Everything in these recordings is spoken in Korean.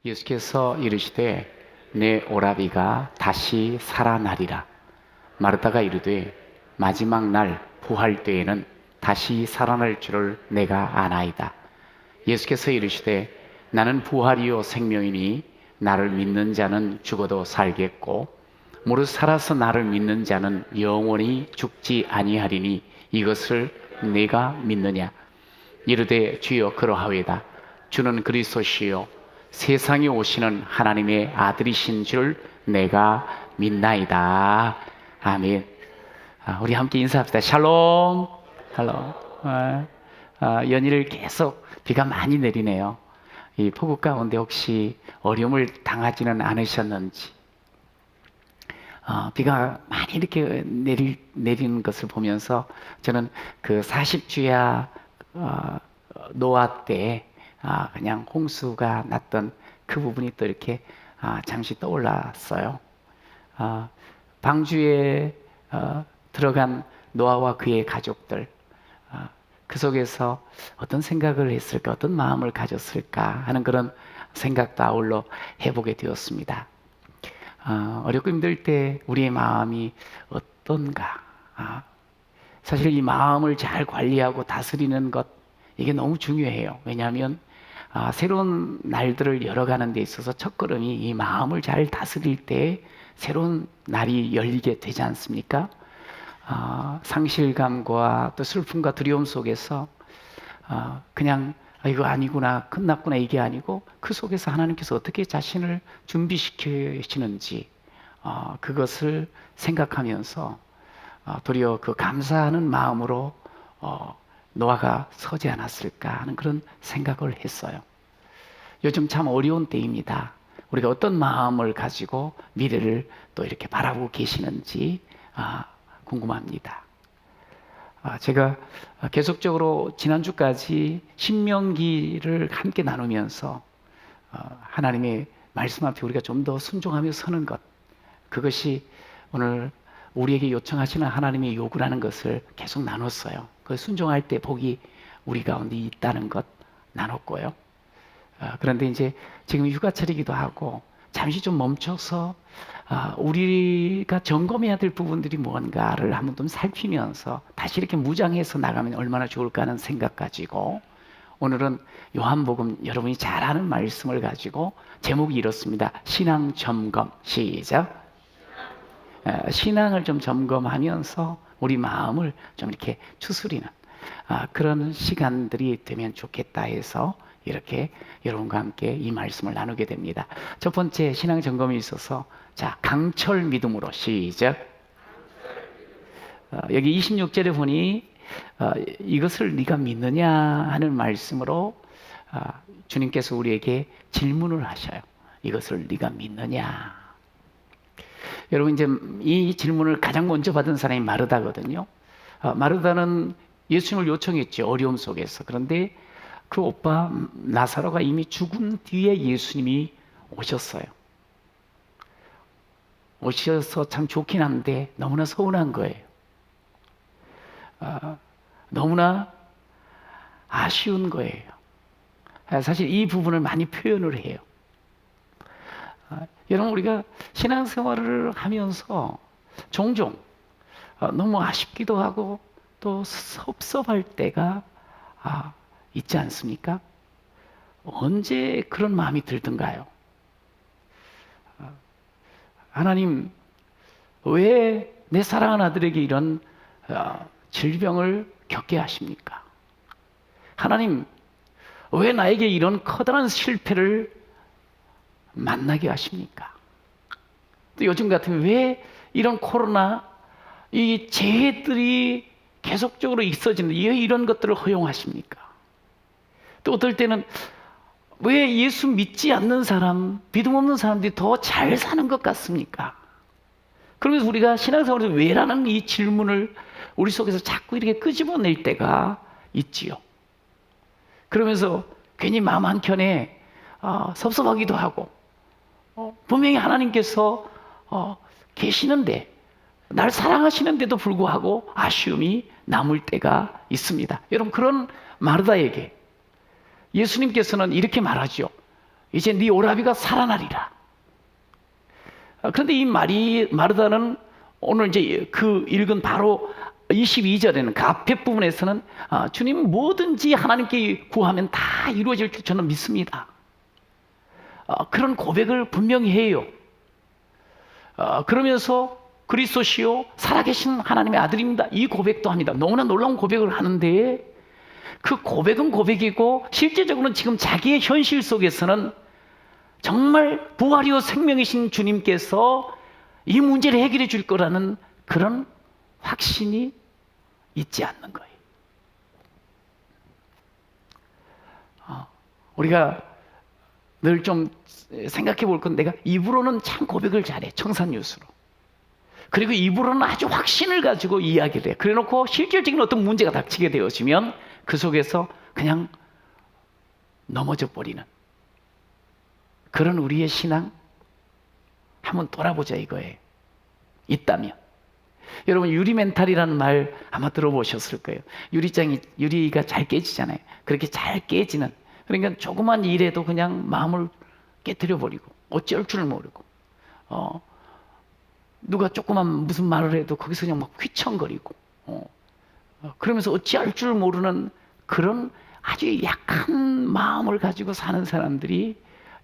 예수께서 이르시되 내 오라비가 다시 살아나리라. 마르다가 이르되 마지막 날 부활 때에는 다시 살아날 줄을 내가 아나이다. 예수께서 이르시되 나는 부활이요 생명이니 나를 믿는 자는 죽어도 살겠고 무릇 살아서 나를 믿는 자는 영원히 죽지 아니하리니 이것을 내가 믿느냐. 이르되 주여 그러하외다. 주는 그리스도시요 세상에 오시는 하나님의 아들이신 줄 내가 믿나이다. 아멘. 우리 함께 인사합시다. 샬롬. 샬롬. 연일 계속 비가 많이 내리네요. 이 폭우 가운데 혹시 어려움을 당하지는 않으셨는지, 비가 많이 이렇게 내리는 것을 보면서 저는 그 40주야 노아 때 그냥 홍수가 났던 그 부분이 또 이렇게 잠시 떠올랐어요. 방주에 들어간 노아와 그의 가족들, 그 속에서 어떤 생각을 했을까, 어떤 마음을 가졌을까 하는 그런 생각도 아울러 해보게 되었습니다. 어렵고 힘들 때 우리의 마음이 어떤가? 사실 이 마음을 잘 관리하고 다스리는 것, 이게 너무 중요해요. 왜냐하면 새로운 날들을 열어가는 데 있어서 첫걸음이 이 마음을 잘 다스릴 때 새로운 날이 열리게 되지 않습니까? 상실감과 또 슬픔과 두려움 속에서 그냥 이거 아니구나, 끝났구나 이게 아니고 그 속에서 하나님께서 어떻게 자신을 준비시키시는지 그것을 생각하면서 도리어 그 감사하는 마음으로 노아가 서지 않았을까 하는 그런 생각을 했어요. 요즘 참 어려운 때입니다. 우리가 어떤 마음을 가지고 미래를 또 이렇게 바라보고 계시는지 궁금합니다. 제가 계속적으로 지난주까지 신명기를 함께 나누면서 하나님의 말씀 앞에 우리가 좀 더 순종하며 서는 것, 그것이 오늘 우리에게 요청하시는 하나님의 요구라는 것을 계속 나눴어요. 그 순종할 때 복이 우리 가운데 있다는 것 나눴고요. 그런데 이제 지금 휴가철이기도 하고 잠시 좀 멈춰서 우리가 점검해야 될 부분들이 뭔가를 한번 좀 살피면서 다시 이렇게 무장해서 나가면 얼마나 좋을까 하는 생각 가지고 오늘은 요한복음 여러분이 잘 아는 말씀을 가지고 제목이 이렇습니다. 신앙 점검. 시작. 신앙을 좀 점검하면서 우리 마음을 좀 이렇게 추스리는 그런 시간들이 되면 좋겠다 해서 이렇게 여러분과 함께 이 말씀을 나누게 됩니다. 첫 번째 신앙 점검이 있어서 자, 강철 믿음으로. 시작. 여기 26절에 보니 이것을 네가 믿느냐 하는 말씀으로 주님께서 우리에게 질문을 하셔요. 이것을 네가 믿느냐. 여러분, 이제 이 질문을 가장 먼저 받은 사람이 마르다거든요. 마르다는 예수님을 요청했죠. 어려움 속에서. 그런데 그 오빠 나사로가 이미 죽은 뒤에 예수님이 오셨어요. 오셔서 참 좋긴 한데 너무나 서운한 거예요. 너무나 아쉬운 거예요. 사실 이 부분을 많이 표현을 해요. 여러분, 우리가 신앙생활을 하면서 종종 너무 아쉽기도 하고 또 섭섭할 때가 있지 않습니까? 언제 그런 마음이 들던가요? 하나님, 왜 내 사랑하는 아들에게 이런 질병을 겪게 하십니까? 하나님, 왜 나에게 이런 커다란 실패를 만나게 하십니까? 또 요즘 같으면 왜 이런 코로나, 이 재해들이 계속적으로 있어지는, 왜 이런 것들을 허용하십니까? 또 어떨 때는 왜 예수 믿지 않는 사람, 믿음 없는 사람들이 더 잘 사는 것 같습니까? 그러면서 우리가 신앙생활에서 왜라는 이 질문을 우리 속에서 자꾸 이렇게 끄집어낼 때가 있지요. 그러면서 괜히 마음 한켠에 섭섭하기도 하고, 분명히 하나님께서 계시는데, 날 사랑하시는데도 불구하고 아쉬움이 남을 때가 있습니다. 여러분, 그런 마르다에게 예수님께서는 이렇게 말하죠. 이제 네 오라비가 살아나리라. 그런데 이 마르다는 오늘 이제 그 읽은 바로 22절에는 그 앞에 부분에서는 주님 뭐든지 하나님께 구하면 다 이루어질 줄 저는 믿습니다. 그런 고백을 분명히 해요. 그러면서 그리스도시요 살아계신 하나님의 아들입니다. 이 고백도 합니다. 너무나 놀라운 고백을 하는데 그 고백은 고백이고 실제적으로는 지금 자기의 현실 속에서는 정말 부활이요 생명이신 주님께서 이 문제를 해결해 줄 거라는 그런 확신이 있지 않는 거예요. 우리가 늘 좀 생각해 볼 건 내가 입으로는 참 고백을 잘해. 청산유수로. 그리고 입으로는 아주 확신을 가지고 이야기를 해. 그래 놓고 실질적인 어떤 문제가 닥치게 되어지면 그 속에서 그냥 넘어져 버리는 그런 우리의 신앙 한번 돌아보자 이거예요. 있다면. 여러분 유리 멘탈이라는 말 아마 들어보셨을 거예요. 유리가 잘 깨지잖아요. 그렇게 잘 깨지는, 그러니까 조그만 일에도 그냥 마음을 깨뜨려 버리고 어쩔 줄 모르고 누가 조그만 무슨 말을 해도 거기서 그냥 막 휘청거리고 그러면서 어찌할 줄 모르는 그런 아주 약한 마음을 가지고 사는 사람들이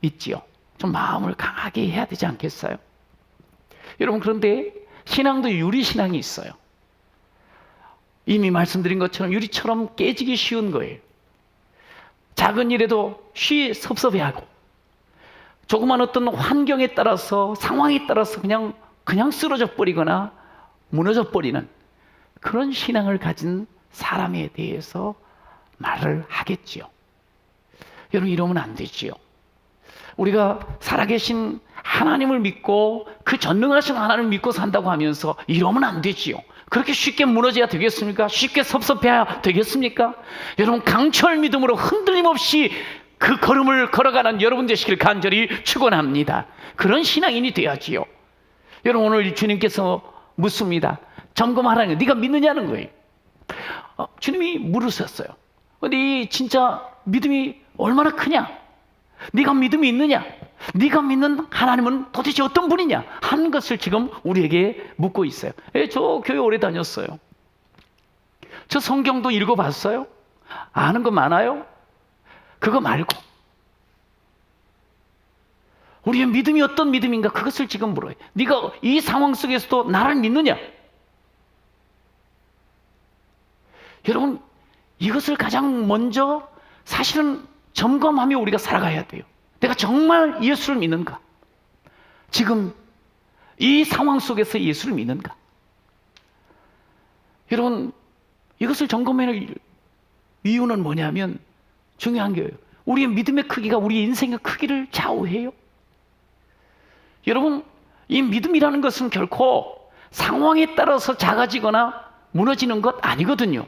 있지요. 좀 마음을 강하게 해야 되지 않겠어요? 여러분, 그런데 신앙도 유리신앙이 있어요. 이미 말씀드린 것처럼 유리처럼 깨지기 쉬운 거예요. 작은 일에도 섭섭해하고 조그만 어떤 환경에 따라서 상황에 따라서 그냥 쓰러져 버리거나 무너져 버리는 그런 신앙을 가진 사람에 대해서 말을 하겠지요. 여러분, 이러면 안 되지요. 우리가 살아계신 하나님을 믿고 그 전능하신 하나님을 믿고 산다고 하면서 이러면 안 되지요. 그렇게 쉽게 무너져야 되겠습니까? 쉽게 섭섭해야 되겠습니까? 여러분, 강철 믿음으로 흔들림 없이 그 걸음을 걸어가는 여러분 되시길 간절히 축원합니다. 그런 신앙인이 돼야지요. 여러분, 오늘 주님께서 묻습니다. 점검하라는 거예요. 네가 믿느냐는 거예요. 주님이 물으셨어요. 네 진짜 믿음이 얼마나 크냐? 네가 믿음이 있느냐? 네가 믿는 하나님은 도대체 어떤 분이냐? 하는 것을 지금 우리에게 묻고 있어요. 저 교회 오래 다녔어요. 저 성경도 읽어봤어요. 아는 거 많아요? 그거 말고 우리의 믿음이 어떤 믿음인가? 그것을 지금 물어요. 네가 이 상황 속에서도 나를 믿느냐? 여러분, 이것을 가장 먼저 사실은 점검하며 우리가 살아가야 돼요. 내가 정말 예수를 믿는가? 지금 이 상황 속에서 예수를 믿는가? 여러분, 이것을 점검해낼 이유는 뭐냐면 중요한 거예요. 우리의 믿음의 크기가 우리 인생의 크기를 좌우해요. 여러분, 이 믿음이라는 것은 결코 상황에 따라서 작아지거나 무너지는 것 아니거든요.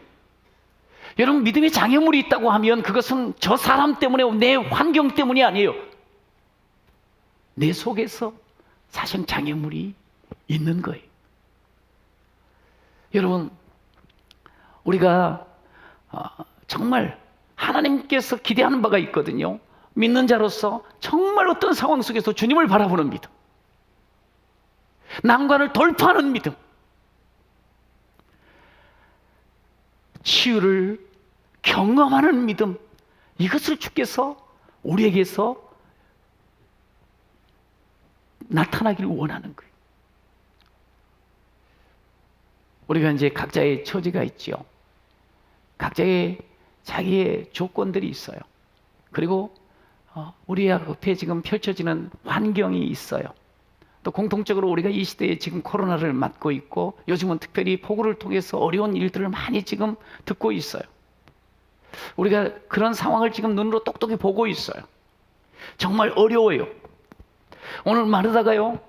여러분, 믿음의 장애물이 있다고 하면 그것은 저 사람 때문에, 내 환경 때문이 아니에요. 내 속에서 사실 장애물이 있는 거예요. 여러분, 우리가 정말 하나님께서 기대하는 바가 있거든요. 믿는 자로서 정말 어떤 상황 속에서 주님을 바라보는 믿음, 난관을 돌파하는 믿음, 치유를 경험하는 믿음, 이것을 주께서 우리에게서 나타나기를 원하는 거예요. 우리가 이제 각자의 처지가 있지요. 각자의 자기의 조건들이 있어요. 그리고 우리 앞에 지금 펼쳐지는 환경이 있어요. 또 공통적으로 우리가 이 시대에 지금 코로나를 맞고 있고 요즘은 특별히 폭우를 통해서 어려운 일들을 많이 지금 듣고 있어요. 우리가 그런 상황을 지금 눈으로 똑똑히 보고 있어요. 정말 어려워요. 오늘 마르다가요,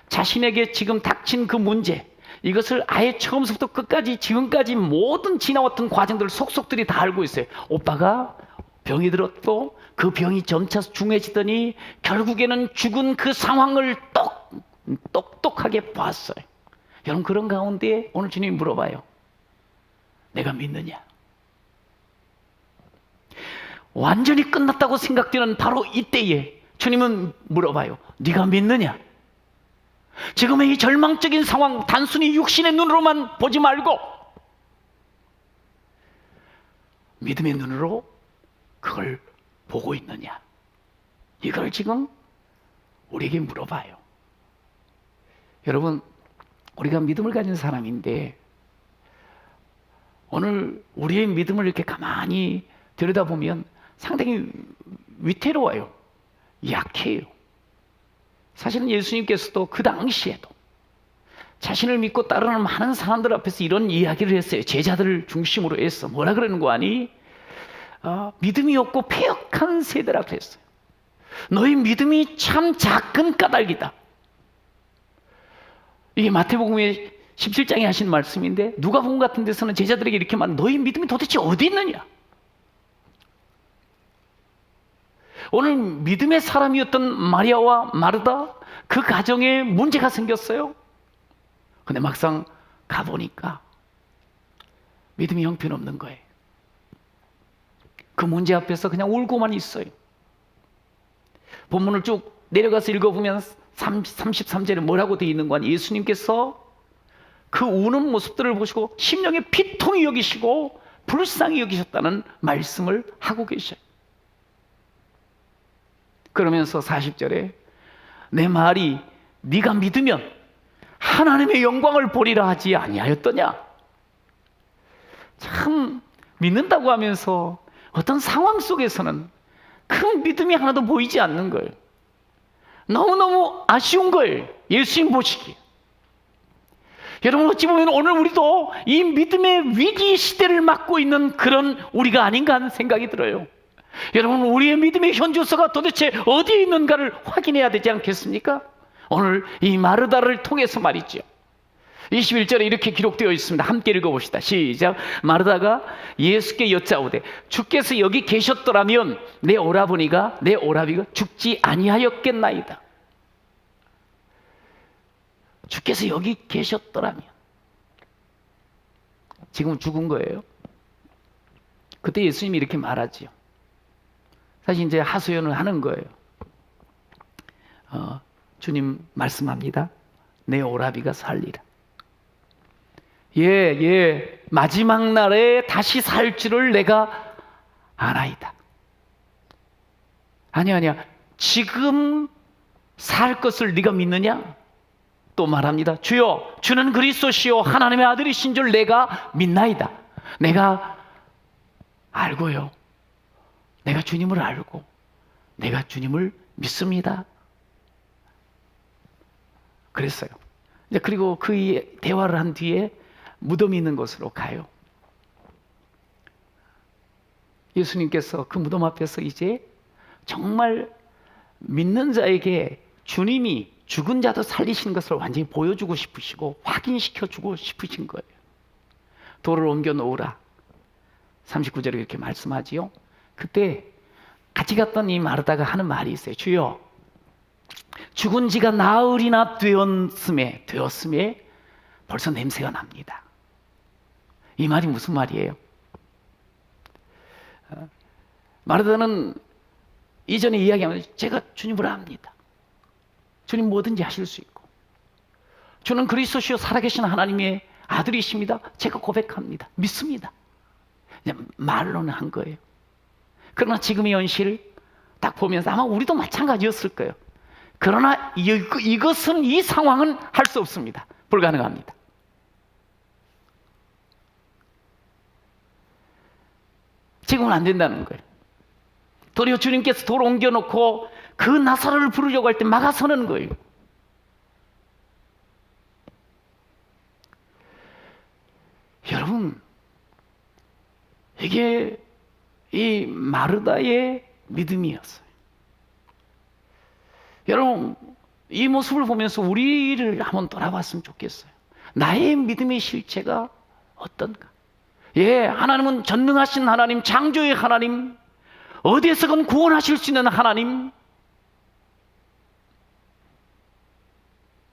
자신에게 지금 닥친 그 문제, 이것을 아예 처음부터 끝까지 지금까지 모든 지나왔던 과정들을 속속들이 다 알고 있어요. 오빠가 병이 들었고 그 병이 점차 중해지더니 결국에는 죽은 그 상황을 똑똑하게 봤어요. 여러분, 그런 가운데 오늘 주님이 물어봐요. 내가 믿느냐? 완전히 끝났다고 생각되는 바로 이때에 주님은 물어봐요. 네가 믿느냐? 지금의 이 절망적인 상황 단순히 육신의 눈으로만 보지 말고 믿음의 눈으로 그걸 보고 있느냐? 이걸 지금 우리에게 물어봐요. 여러분, 우리가 믿음을 가진 사람인데 오늘 우리의 믿음을 이렇게 가만히 들여다보면 상당히 위태로워요. 약해요. 사실은 예수님께서도 그 당시에도 자신을 믿고 따르는 많은 사람들 앞에서 이런 이야기를 했어요. 제자들을 중심으로 해서 뭐라 그러는 거 아니? 믿음이 없고 패역한 세대라 그랬어요. 너희 믿음이 참 작은 까닭이다. 이게 마태복음의 17장에 하신 말씀인데 누가복음 같은 데서는 제자들에게 이렇게 말하는 너희 믿음이 도대체 어디 있느냐? 오늘 믿음의 사람이었던 마리아와 마르다 그 가정에 문제가 생겼어요. 근데 막상 가보니까 믿음이 형편없는 거예요. 그 문제 앞에서 그냥 울고만 있어요. 본문을 쭉 내려가서 읽어보면 33절에 뭐라고 되어 있는 거 아니에요? 예수님께서 그 우는 모습들을 보시고 심령에 피통이 여기시고 불쌍히 여기셨다는 말씀을 하고 계셔요. 그러면서 40절에 내 말이 네가 믿으면 하나님의 영광을 보리라 하지 아니하였더냐? 참 믿는다고 하면서 어떤 상황 속에서는 큰 믿음이 하나도 보이지 않는 거예요. 너무너무 아쉬운 거예요. 예수님 보시기에. 여러분, 어찌 보면 오늘 우리도 이 믿음의 위기 시대를 맞고 있는 그런 우리가 아닌가 하는 생각이 들어요. 여러분, 우리의 믿음의 현주소가 도대체 어디에 있는가를 확인해야 되지 않겠습니까? 오늘 이 마르다를 통해서 말이죠. 21절에 이렇게 기록되어 있습니다. 함께 읽어봅시다. 시작. 마르다가 예수께 여짜오되 주께서 여기 계셨더라면 내 오라버니가 내 오라비가 죽지 아니하였겠나이다. 주께서 여기 계셨더라면 지금 죽은 거예요. 그때 예수님이 이렇게 말하지요. 사실 이제 하소연을 하는 거예요. 주님 말씀합니다. 내 오라비가 살리라. 마지막 날에 다시 살 줄을 내가 아나이다. 아니야. 지금 살 것을 네가 믿느냐? 또 말합니다. 주여, 주는 그리스도시요 하나님의 아들이신 줄 내가 믿나이다. 내가 알고요. 내가 주님을 알고 내가 주님을 믿습니다. 그랬어요. 이제 그리고 그 대화를 한 뒤에 무덤이 있는 곳으로 가요. 예수님께서 그 무덤 앞에서 이제 정말 믿는 자에게 주님이 죽은 자도 살리신 것을 완전히 보여주고 싶으시고 확인시켜주고 싶으신 거예요. 돌을 옮겨 놓으라. 39절에 이렇게 말씀하지요. 그때 같이 갔던 이 마르다가 하는 말이 있어요. 주여, 죽은 지가 나흘이나 되었음에 벌써 냄새가 납니다. 이 말이 무슨 말이에요? 마르다는 이전에 이야기하면 제가 주님을 압니다. 주님 뭐든지 하실 수 있고 주는 그리스도시요 살아계신 하나님의 아들이십니다. 제가 고백합니다. 믿습니다. 그냥 말로는 한 거예요. 그러나 지금의 현실을 딱 보면서 아마 우리도 마찬가지였을 거예요. 그러나 이것은 이 상황은 할 수 없습니다. 불가능합니다. 지금은 안 된다는 거예요. 도리어 주님께서 돌 옮겨놓고 그 나사로를 부르려고 할 때 막아서는 거예요. 여러분, 이게 이 마르다의 믿음이었어요. 여러분, 이 모습을 보면서 우리를 한번 돌아봤으면 좋겠어요. 나의 믿음의 실체가 어떤가? 하나님은 전능하신 하나님, 창조의 하나님, 어디에서건 구원하실 수 있는 하나님,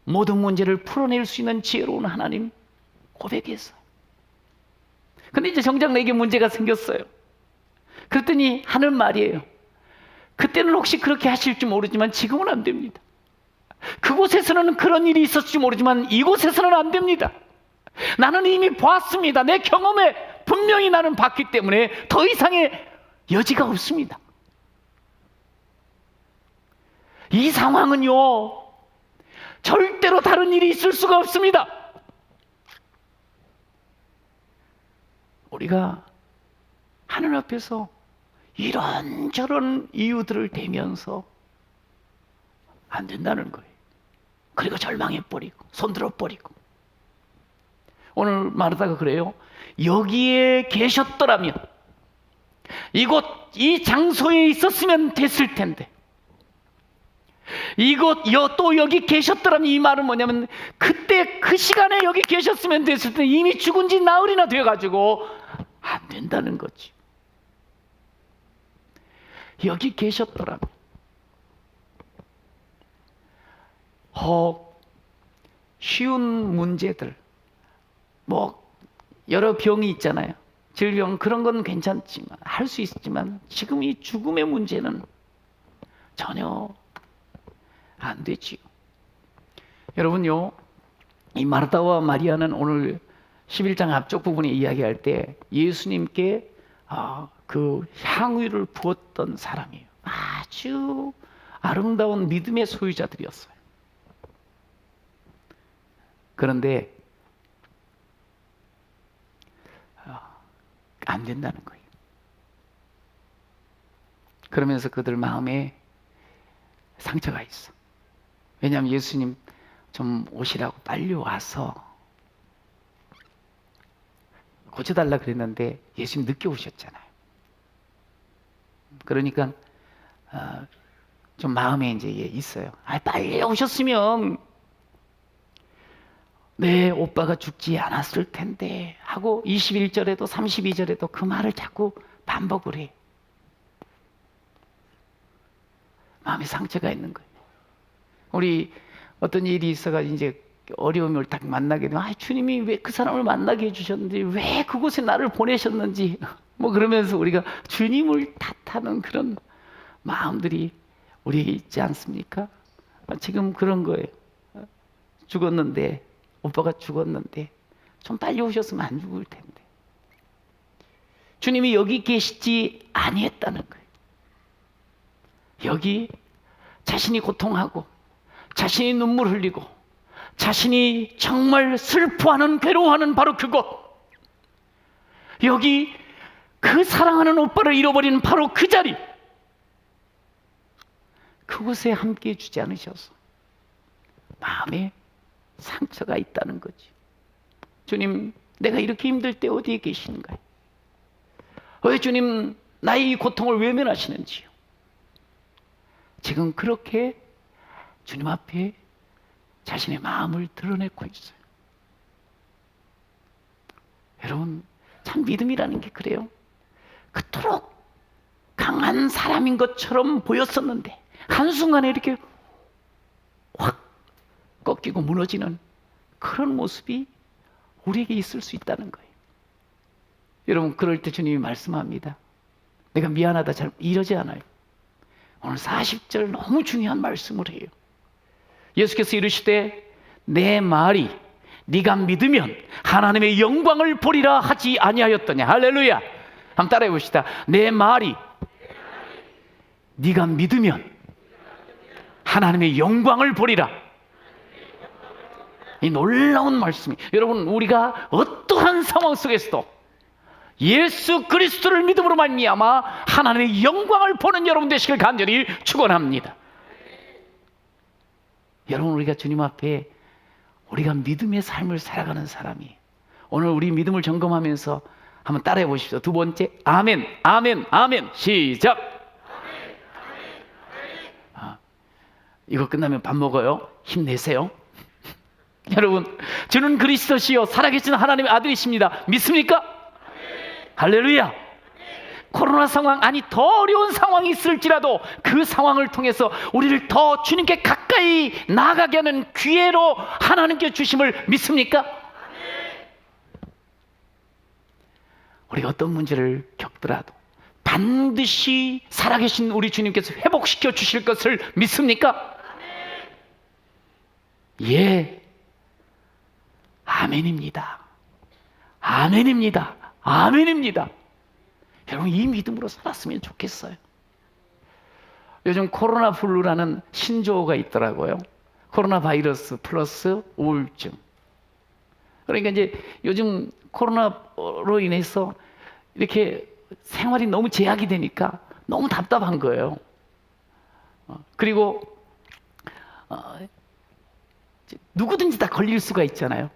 모든 문제를 풀어낼 수 있는 지혜로운 하나님 고백했어요. 근데 이제 정작 내게 문제가 생겼어요. 그랬더니 하는 말이에요. 그때는 혹시 그렇게 하실지 모르지만 지금은 안 됩니다. 그곳에서는 그런 일이 있었을지 모르지만 이곳에서는 안 됩니다. 나는 이미 보았습니다. 내 경험에 분명히 나는 봤기 때문에 더 이상의 여지가 없습니다. 이 상황은요, 절대로 다른 일이 있을 수가 없습니다. 우리가 하늘 앞에서 이런저런 이유들을 대면서 안 된다는 거예요. 그리고 절망해버리고 손들어버리고. 오늘 마르다가 그래요. 여기에 계셨더라면, 이곳 이 장소에 있었으면 됐을 텐데, 또 여기 계셨더라면, 이 말은 뭐냐면 그때 그 시간에 여기 계셨으면 됐을 텐데 이미 죽은 지 나흘이나 돼가지고 안 된다는 거지. 여기 계셨더라면, 쉬운 문제들, 여러 병이 있잖아요. 질병, 그런 건 괜찮지만, 할 수 있지만 지금 이 죽음의 문제는 전혀 안 되지요. 여러분요, 이 마르다와 마리아는 오늘 11장 앞쪽 부분에 이야기할 때 예수님께 그 향유를 부었던 사람이에요. 아주 아름다운 믿음의 소유자들이었어요. 그런데 안 된다는 거예요. 그러면서 그들 마음에 상처가 있어. 왜냐하면 예수님 좀 오시라고 빨리 와서 고쳐달라 그랬는데 예수님 늦게 오셨잖아요. 그러니까 좀 마음에 이제 있어요. 빨리 오셨으면 내 오빠가 죽지 않았을 텐데 하고 21절에도 32절에도 그 말을 자꾸 반복을 해. 마음에 상처가 있는 거예요. 우리 어떤 일이 있어가지고 이제 어려움을 딱 만나게 되면 주님이 왜 그 사람을 만나게 해주셨는지, 왜 그곳에 나를 보내셨는지 그러면서 우리가 주님을 탓하는 그런 마음들이 우리에게 있지 않습니까? 지금 그런 거예요. 오빠가 죽었는데 좀 빨리 오셨으면 안 죽을 텐데. 주님이 여기 계시지 아니했다는 거예요. 여기 자신이 고통하고 자신이 눈물 흘리고 자신이 정말 슬퍼하는, 괴로워하는 바로 그곳, 여기 그 사랑하는 오빠를 잃어버리는 바로 그 자리, 그곳에 함께 해주지 않으셔서 마음에 상처가 있다는 거지. 주님, 내가 이렇게 힘들 때 어디에 계시는가요? 왜 주님 나의 이 고통을 외면하시는지요? 지금 그렇게 주님 앞에 자신의 마음을 드러내고 있어요. 여러분, 참 믿음이라는 게 그래요. 그토록 강한 사람인 것처럼 보였었는데 한순간에 이렇게 확 꺾이고 무너지는 그런 모습이 우리에게 있을 수 있다는 거예요. 여러분, 그럴 때 주님이 말씀합니다. 내가 미안하다, 잘 이러지 않아요. 오늘 40절 너무 중요한 말씀을 해요. 예수께서 이르시되 내 말이 네가 믿으면 하나님의 영광을 보리라 하지 아니하였더냐. 할렐루야. 한번 따라해 봅시다. 내 말이 네가 믿으면 하나님의 영광을 보리라. 이 놀라운 말씀이, 여러분, 우리가 어떠한 상황 속에서도 예수 그리스도를 믿음으로 말미암아 하나님의 영광을 보는 여러분 되시길 간절히 축원합니다. 여러분, 우리가 주님 앞에 우리가 믿음의 삶을 살아가는 사람이, 오늘 우리 믿음을 점검하면서 한번 따라해 보십시오. 두 번째, 아멘, 아멘, 아멘. 시작. 이거 끝나면 밥 먹어요. 힘내세요. 여러분, 주는 그리스도시요 살아계신 하나님의 아들이십니다. 믿습니까? 할렐루야. 코로나 상황, 더 어려운 상황이 있을지라도 그 상황을 통해서 우리를 더 주님께 가까이 나아가게 하는 기회로 하나님께 주심을 믿습니까? 우리가 어떤 문제를 겪더라도 반드시 살아계신 우리 주님께서 회복시켜 주실 것을 믿습니까? 예, 아멘입니다. 아멘입니다. 아멘입니다. 여러분, 이 믿음으로 살았으면 좋겠어요. 요즘 코로나 블루라는 신조어가 있더라고요. 코로나 바이러스 플러스 우울증. 그러니까 이제 요즘 코로나로 인해서 이렇게 생활이 너무 제약이 되니까 너무 답답한 거예요. 그리고 누구든지 다 걸릴 수가 있잖아요.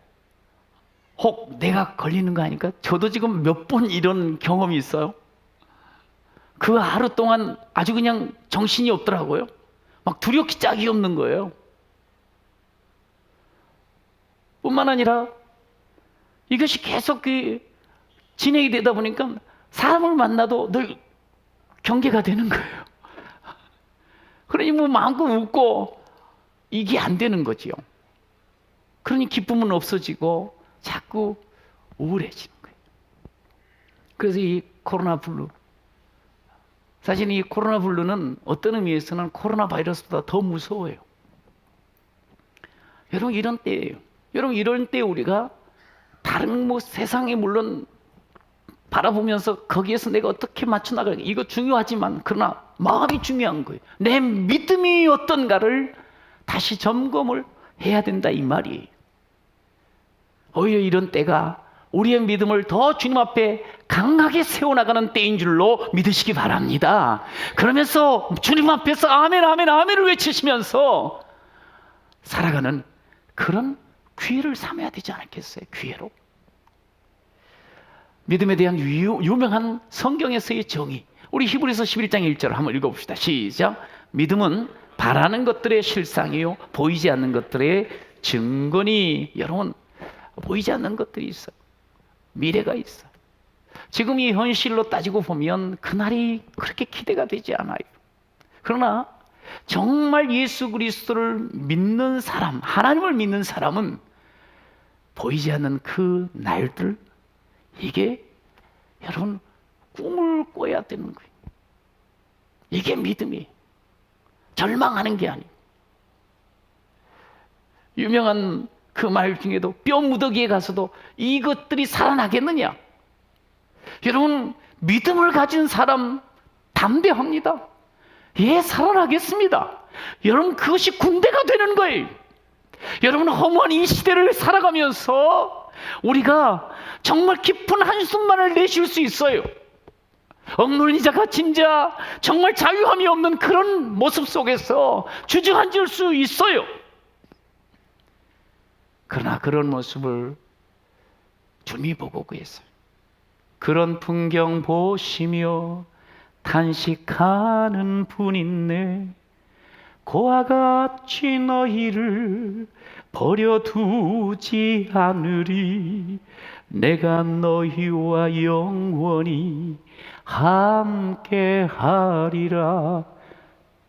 혹 내가 걸리는 거 아닐까? 저도 지금 몇 번 이런 경험이 있어요. 그 하루 동안 아주 그냥 정신이 없더라고요. 막 두렵기 짝이 없는 거예요. 뿐만 아니라 이것이 계속 진행이 되다 보니까 사람을 만나도 늘 경계가 되는 거예요. 그러니 뭐 마음껏 웃고 이게 안 되는 거지요. 그러니 기쁨은 없어지고 자꾸 우울해지는 거예요. 그래서 이 코로나 블루, 사실 이 코로나 블루는 어떤 의미에서는 코로나 바이러스보다 더 무서워요. 여러분, 이런 때예요. 여러분, 이런 때 우리가 다른 뭐 세상에 물론 바라보면서 거기에서 내가 어떻게 맞춰 나갈까, 이거 중요하지만 그러나 마음이 중요한 거예요. 내 믿음이 어떤가를 다시 점검을 해야 된다, 이 말이에요. 오히려 이런 때가 우리의 믿음을 더 주님 앞에 강하게 세워나가는 때인 줄로 믿으시기 바랍니다. 그러면서 주님 앞에서 아멘 아멘 아멘을 외치시면서 살아가는 그런 기회를 삼아야 되지 않겠어요? 기회로. 믿음에 대한 유명한 성경에서의 정의, 우리 히브리서 11장 1절 한번 읽어봅시다. 시작. 믿음은 바라는 것들의 실상이요 보이지 않는 것들의 증거니. 여러분, 보이지 않는 것들이 있어요. 미래가 있어요. 지금 이 현실로 따지고 보면 그날이 그렇게 기대가 되지 않아요. 그러나 정말 예수 그리스도를 믿는 사람, 하나님을 믿는 사람은 보이지 않는 그 날들, 이게 여러분 꿈을 꿔야 되는 거예요. 이게 믿음이에요. 절망하는 게 아니에요. 유명한 그 말 중에도 뼈 무더기에 가서도 이것들이 살아나겠느냐? 여러분, 믿음을 가진 사람 담대합니다. 예, 살아나겠습니다. 여러분, 그것이 군대가 되는 거예요. 여러분, 허무한 이 시대를 살아가면서 우리가 정말 깊은 한숨만을 내쉴 수 있어요. 억눌린 자, 갇힌 자, 정말 자유함이 없는 그런 모습 속에서 주저앉을 수 있어요. 그러나 그런 모습을 주님이 보고 계세요. 그런 풍경 보시며 탄식하는 분 있네. 고와 같이 너희를 버려두지 않으리. 내가 너희와 영원히 함께하리라.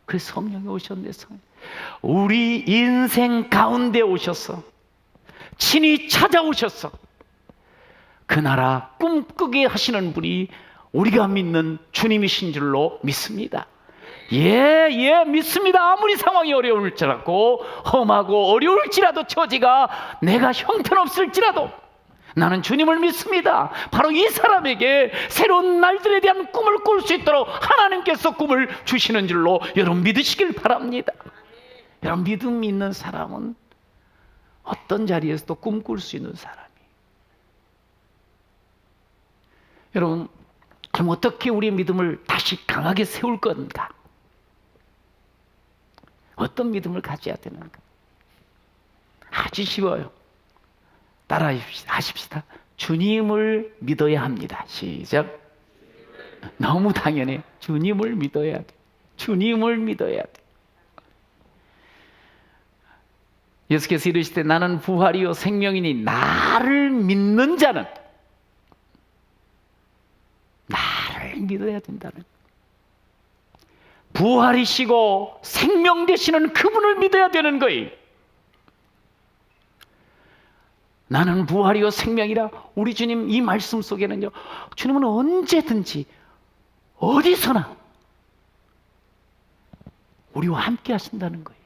그래서 성령이 오셨네. 우리 인생 가운데 오셔서 친히 찾아오셔서 그 나라 꿈꾸게 하시는 분이 우리가 믿는 주님이신 줄로 믿습니다. 예, 믿습니다. 아무리 상황이 어려울지라도, 험하고 어려울지라도, 처지가 내가 형편없을지라도 나는 주님을 믿습니다. 바로 이 사람에게 새로운 날들에 대한 꿈을 꿀 수 있도록 하나님께서 꿈을 주시는 줄로 여러분 믿으시길 바랍니다. 여러분, 믿음 있는 사람은 어떤 자리에서도 꿈꿀 수 있는 사람이에요. 여러분, 그럼 어떻게 우리의 믿음을 다시 강하게 세울 건가? 어떤 믿음을 가져야 되는가? 아주 쉬워요. 따라 하십시다. 주님을 믿어야 합니다. 시작. 너무 당연해요. 주님을 믿어야 돼. 주님을 믿어야 돼. 예수께서 이르시되 나는 부활이요 생명이니 나를 믿는 자는 나를 믿어야 된다는, 부활이시고 생명 되시는 그분을 믿어야 되는 거예요. 나는 부활이요 생명이라. 우리 주님 이 말씀 속에는요, 주님은 언제든지 어디서나 우리와 함께 하신다는 거예요.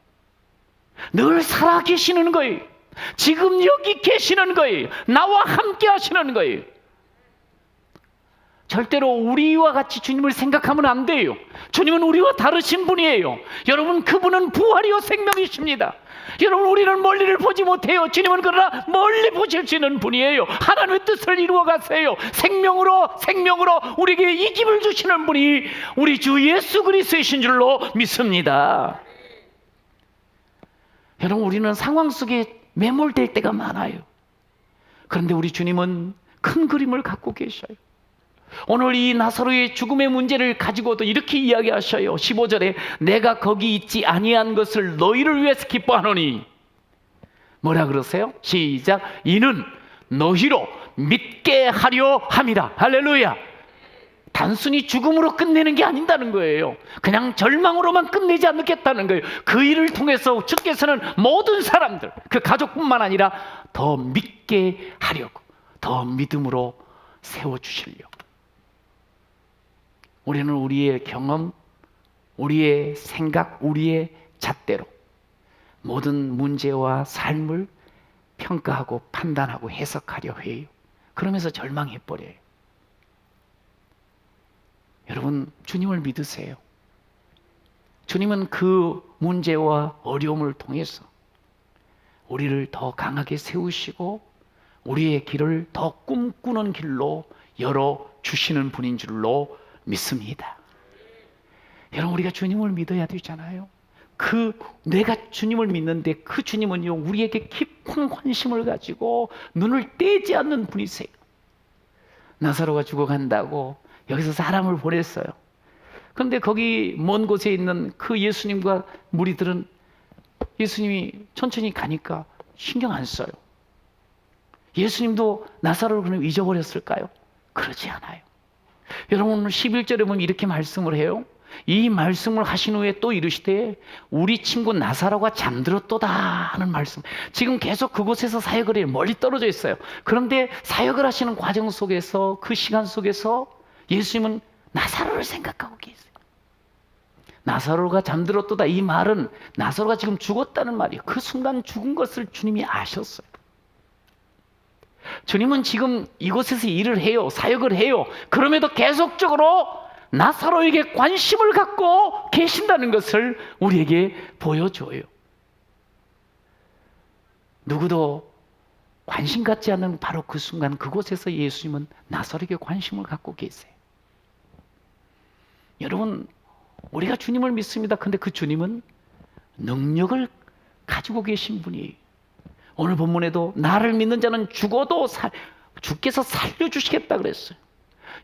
늘 살아계시는 거예요. 지금 여기 계시는 거예요. 나와 함께 하시는 거예요. 절대로 우리와 같이 주님을 생각하면 안 돼요. 주님은 우리와 다르신 분이에요. 여러분, 그분은 부활이요 생명이십니다. 여러분, 우리는 멀리를 보지 못해요. 주님은 그러나 멀리 보실 수 있는 분이에요. 하나님의 뜻을 이루어 가세요. 생명으로 우리에게 이 기를 주시는 분이 우리 주 예수 그리스도이신 줄로 믿습니다. 여러분, 우리는 상황 속에 매몰될 때가 많아요. 그런데 우리 주님은 큰 그림을 갖고 계셔요. 오늘 이 나사로의 죽음의 문제를 가지고도 이렇게 이야기하셔요. 15절에 내가 거기 있지 아니한 것을 너희를 위해서 기뻐하노니, 뭐라 그러세요? 시작. 이는 너희로 믿게 하려 함이라. 할렐루야. 단순히 죽음으로 끝내는 게 아닌다는 거예요. 그냥 절망으로만 끝내지 않겠다는 거예요. 그 일을 통해서 주께서는 모든 사람들, 그 가족뿐만 아니라 더 믿게 하려고, 더 믿음으로 세워주시려고. 우리는 우리의 경험, 우리의 생각, 우리의 잣대로 모든 문제와 삶을 평가하고 판단하고 해석하려 해요. 그러면서 절망해버려요. 여러분, 주님을 믿으세요. 주님은 그 문제와 어려움을 통해서 우리를 더 강하게 세우시고 우리의 길을 더 꿈꾸는 길로 열어주시는 분인 줄로 믿습니다. 여러분, 우리가 주님을 믿어야 되잖아요. 내가 주님을 믿는데 그 주님은요, 우리에게 깊은 관심을 가지고 눈을 떼지 않는 분이세요. 나사로가 죽어간다고 여기서 사람을 보냈어요. 그런데 거기 먼 곳에 있는 그 예수님과 무리들은 예수님이 천천히 가니까 신경 안 써요. 예수님도 나사로를 그럼 잊어버렸을까요? 그러지 않아요. 여러분, 오늘 11절에 보면 이렇게 말씀을 해요. 이 말씀을 하신 후에 또 이르시되 우리 친구 나사로가 잠들었도다 하는 말씀. 지금 계속 그곳에서 사역을 해요. 멀리 떨어져 있어요. 그런데 사역을 하시는 과정 속에서, 그 시간 속에서 예수님은 나사로를 생각하고 계세요. 나사로가 잠들었도다, 이 말은 나사로가 지금 죽었다는 말이에요. 그 순간 죽은 것을 주님이 아셨어요. 주님은 지금 이곳에서 일을 해요. 사역을 해요. 그럼에도 계속적으로 나사로에게 관심을 갖고 계신다는 것을 우리에게 보여줘요. 누구도 관심 갖지 않는 바로 그 순간, 그곳에서 예수님은 나사로에게 관심을 갖고 계세요. 여러분, 우리가 주님을 믿습니다. 근데 그 주님은 능력을 가지고 계신 분이에요. 오늘 본문에도 나를 믿는 자는 죽어도 주께서 살려주시겠다 그랬어요.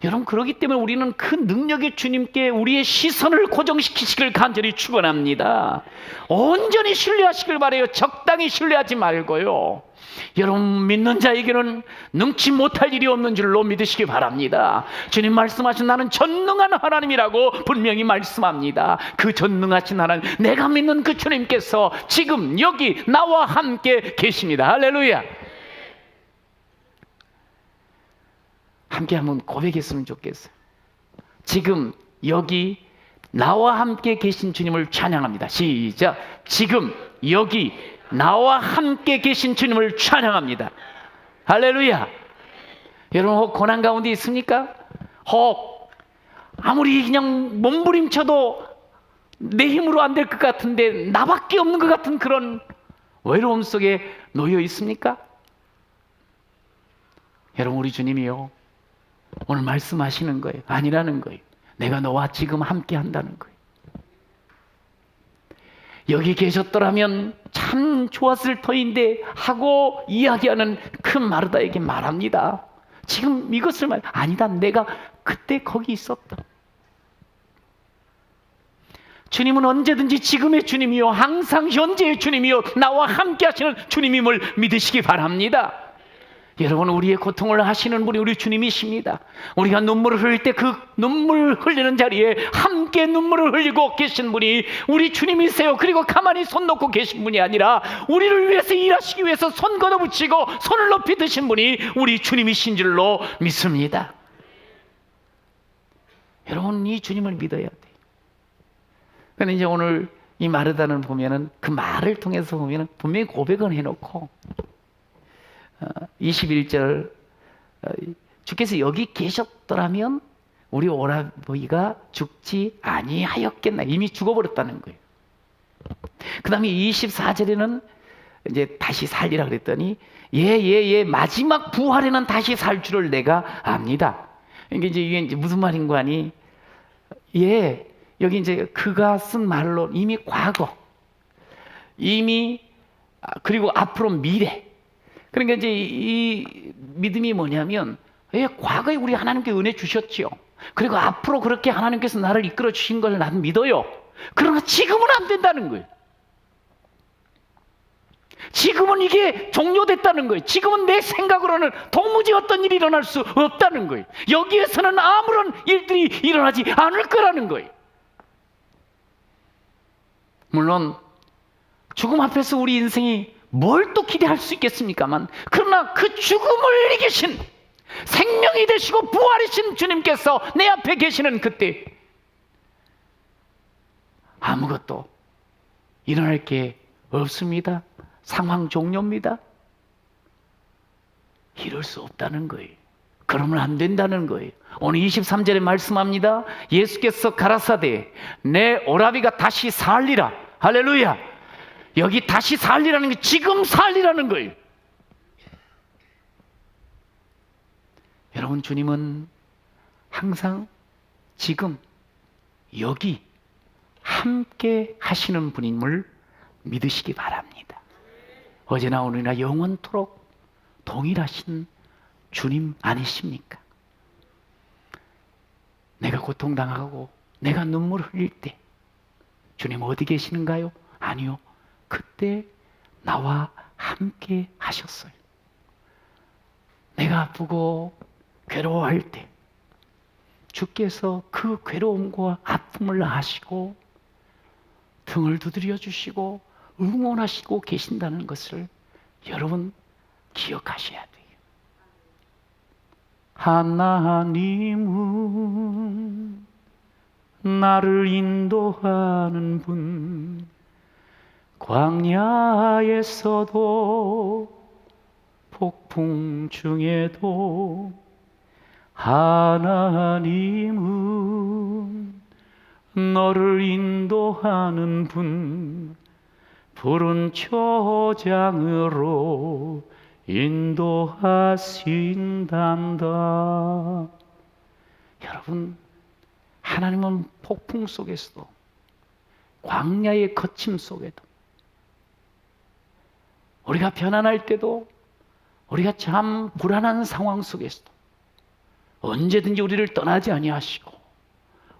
여러분, 그렇기 때문에 우리는 그 능력의 주님께 우리의 시선을 고정시키시길 간절히 축원합니다. 온전히 신뢰하시길 바라요. 적당히 신뢰하지 말고요. 여러분, 믿는 자에게는 능치 못할 일이 없는 줄로 믿으시기 바랍니다. 주님 말씀하신 나는 전능한 하나님이라고 분명히 말씀합니다. 그 전능하신 하나님, 내가 믿는 그 주님께서 지금 여기 나와 함께 계십니다. 할렐루야. 함께 한번 고백했으면 좋겠어요. 지금 여기 나와 함께 계신 주님을 찬양합니다. 시작. 지금 여기 나와 함께 계신 주님을 찬양합니다. 할렐루야. 여러분, 혹 고난 가운데 있습니까? 혹 아무리 그냥 몸부림쳐도 내 힘으로 안 될 것 같은데 나밖에 없는 것 같은 그런 외로움 속에 놓여 있습니까? 여러분, 우리 주님이요, 오늘 말씀하시는 거예요. 아니라는 거예요. 내가 너와 지금 함께 한다는 거예요. 여기 계셨더라면 참 좋았을 터인데 하고 이야기하는 큰 마르다에게 말합니다. 지금 이것을 아니다, 내가 그때 거기 있었다. 주님은 언제든지 지금의 주님이요, 항상 현재의 주님이요, 나와 함께 하시는 주님임을 믿으시기 바랍니다. 여러분, 우리의 고통을 하시는 분이 우리 주님이십니다. 우리가 눈물을 흘릴 때 그 눈물 흘리는 자리에 함께 눈물을 흘리고 계신 분이 우리 주님이세요. 그리고 가만히 손 놓고 계신 분이 아니라 우리를 위해서 일하시기 위해서 손 걷어붙이고 손을 높이 드신 분이 우리 주님이신 줄로 믿습니다. 여러분, 이 주님을 믿어야 돼요. 근데 이제 오늘 이 마르다는 보면은 그 말을 통해서 보면은 분명히 고백은 해놓고 21절 주께서 여기 계셨더라면 우리 오라버니가 죽지 아니하였겠나. 이미 죽어버렸다는 거예요. 그 다음에 24절에는 이제 다시 살리라 그랬더니 예, 마지막 부활에는 다시 살 줄을 내가 압니다. 그러니까 이게 이제 무슨 말인 거 아니? 예, 여기 이제 그가 쓴 말로 이미 과거, 이미 그리고 앞으로 미래. 그러니까 이제 이 믿음이 뭐냐면, 예, 과거에 우리 하나님께 은혜 주셨지요. 그리고 앞으로 그렇게 하나님께서 나를 이끌어 주신 걸 나는 믿어요. 그러나 지금은 안 된다는 거예요. 지금은 이게 종료됐다는 거예요. 지금은 내 생각으로는 도무지 어떤 일이 일어날 수 없다는 거예요. 여기에서는 아무런 일들이 일어나지 않을 거라는 거예요. 물론 죽음 앞에서 우리 인생이 뭘 또 기대할 수 있겠습니까만, 그러나 그 죽음을 이기신 생명이 되시고 부활이신 주님께서 내 앞에 계시는 그때 아무것도 일어날 게 없습니다. 상황 종료입니다. 이럴 수 없다는 거예요. 그러면 안 된다는 거예요. 오늘 23절에 말씀합니다. 예수께서 가라사대 내 오라비가 다시 살리라. 할렐루야. 여기 다시 살리라는 게 지금 살리라는 거예요. 여러분, 주님은 항상 지금 여기 함께 하시는 분임을 믿으시기 바랍니다. 어제나 오늘이나 영원토록 동일하신 주님 아니십니까? 내가 고통당하고 내가 눈물 흘릴 때 주님 어디 계시는가요? 아니요, 그때 나와 함께 하셨어요. 내가 아프고 괴로워할 때 주께서 그 괴로움과 아픔을 아시고 등을 두드려 주시고 응원하시고 계신다는 것을 여러분 기억하셔야 돼요. 하나님은 나를 인도하는 분, 광야에서도 폭풍 중에도 하나님은 너를 인도하는 분, 푸른 초장으로 인도하신단다. 여러분, 하나님은 폭풍 속에서도, 광야의 거침 속에도, 우리가 편안할 때도, 우리가 참 불안한 상황 속에서도 언제든지 우리를 떠나지 아니하시고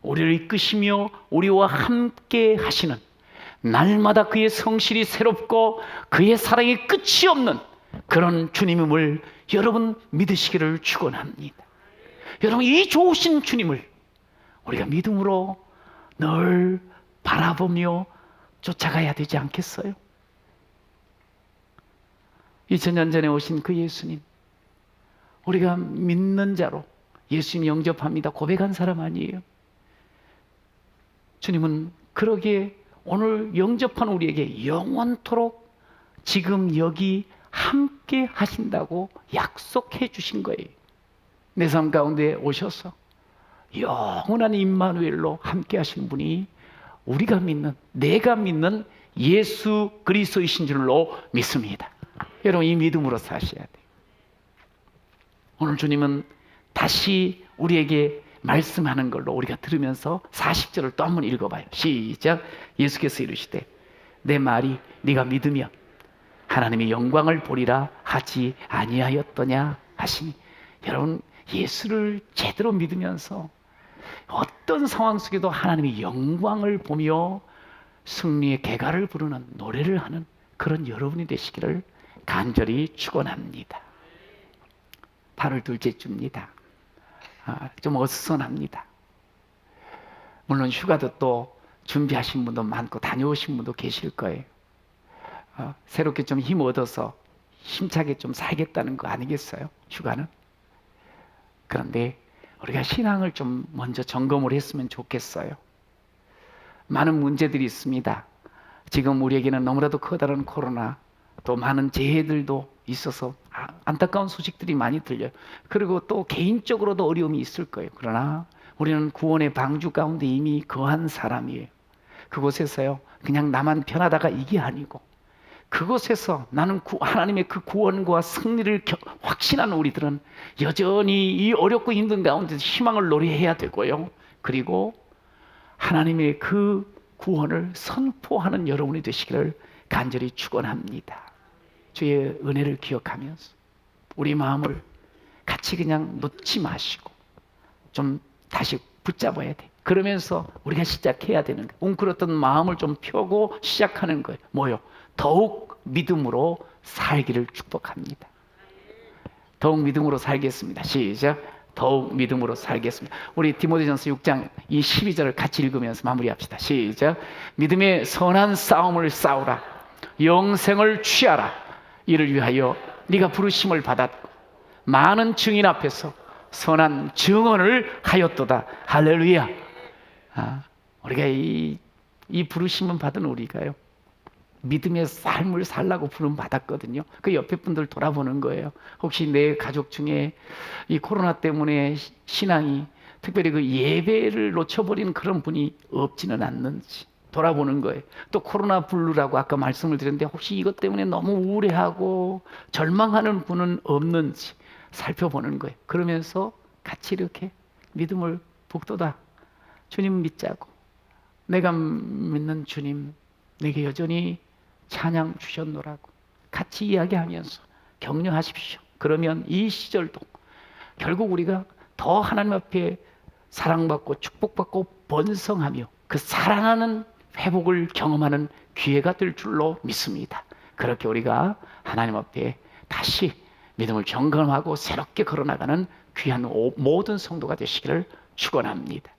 우리를 이끄시며 우리와 함께 하시는, 날마다 그의 성실이 새롭고 그의 사랑이 끝이 없는 그런 주님임을 여러분 믿으시기를 축원합니다. 여러분, 이 좋으신 주님을 우리가 믿음으로 늘 바라보며 쫓아가야 되지 않겠어요? 2000년 전에 오신 그 예수님, 우리가 믿는 자로 예수님 영접합니다 고백한 사람 아니에요? 주님은 그러기에 오늘 영접한 우리에게 영원토록 지금 여기 함께 하신다고 약속해 주신 거예요. 내 삶 가운데 오셔서 영원한 임마누엘로 함께 하신 분이 우리가 믿는, 내가 믿는 예수 그리스도이신 줄로 믿습니다. 여러분, 이 믿음으로 사셔야 돼요. 오늘 주님은 다시 우리에게 말씀하는 걸로 우리가 들으면서 40절을 또 한번 읽어봐요. 시작. 예수께서 이르시되 내 말이 네가 믿으면 하나님의 영광을 보리라 하지 아니하였더냐 하시니, 여러분, 예수를 제대로 믿으면서 어떤 상황 속에도 하나님의 영광을 보며 승리의 개가를 부르는 노래를 하는 그런 여러분이 되시기를 간절히 축원합니다. 8월 둘째 주입니다. 좀 어수선합니다. 물론 휴가도 또 준비하신 분도 많고 다녀오신 분도 계실 거예요. 새롭게 좀 힘 얻어서 힘차게 좀 살겠다는 거 아니겠어요? 휴가는. 그런데 우리가 신앙을 좀 먼저 점검을 했으면 좋겠어요. 많은 문제들이 있습니다. 지금 우리에게는 너무나도 커다란 코로나, 또 많은 재해들도 있어서 안타까운 소식들이 많이 들려요. 그리고 또 개인적으로도 어려움이 있을 거예요. 그러나 우리는 구원의 방주 가운데 이미 거한 사람이에요. 그곳에서요, 그냥 나만 편하다가 이게 아니고, 그곳에서 나는 하나님의 그 구원과 승리를 확신하는 우리들은 여전히 이 어렵고 힘든 가운데 희망을 노래해야 되고요. 그리고 하나님의 그 구원을 선포하는 여러분이 되시기를 간절히 축원합니다. 주의 은혜를 기억하면서 우리 마음을 같이 그냥 놓지 마시고 좀 다시 붙잡아야 돼. 그러면서 우리가 시작해야 되는 거예요. 웅크렸던 마음을 좀 펴고 시작하는 거예요. 뭐요? 더욱 믿음으로 살기를 축복합니다. 더욱 믿음으로 살겠습니다. 시작. 더욱 믿음으로 살겠습니다. 우리 디모데전서 6장 이 12절을 같이 읽으면서 마무리합시다. 시작. 믿음의 선한 싸움을 싸우라. 영생을 취하라. 이를 위하여 네가 부르심을 받았고 많은 증인 앞에서 선한 증언을 하였도다. 할렐루야. 우리가 이 부르심은 받은 우리가요, 믿음의 삶을 살라고 부름 받았거든요. 그 옆에 분들 돌아보는 거예요. 혹시 내 가족 중에 이 코로나 때문에 신앙이, 특별히 그 예배를 놓쳐버린 그런 분이 없지는 않는지 돌아보는 거예요. 또 코로나 블루라고 아까 말씀을 드렸는데 혹시 이것 때문에 너무 우울해하고 절망하는 분은 없는지 살펴보는 거예요. 그러면서 같이 이렇게 믿음을 북돋아 주님 믿자고, 내가 믿는 주님 내게 여전히 찬양 주셨노라고 같이 이야기하면서 격려하십시오. 그러면 이 시절도 결국 우리가 더 하나님 앞에 사랑받고 축복받고 번성하며 그 사랑하는 회복을 경험하는 기회가 될 줄로 믿습니다. 그렇게 우리가 하나님 앞에 다시 믿음을 점검하고 새롭게 걸어나가는 귀한 모든 성도가 되시기를 축원합니다.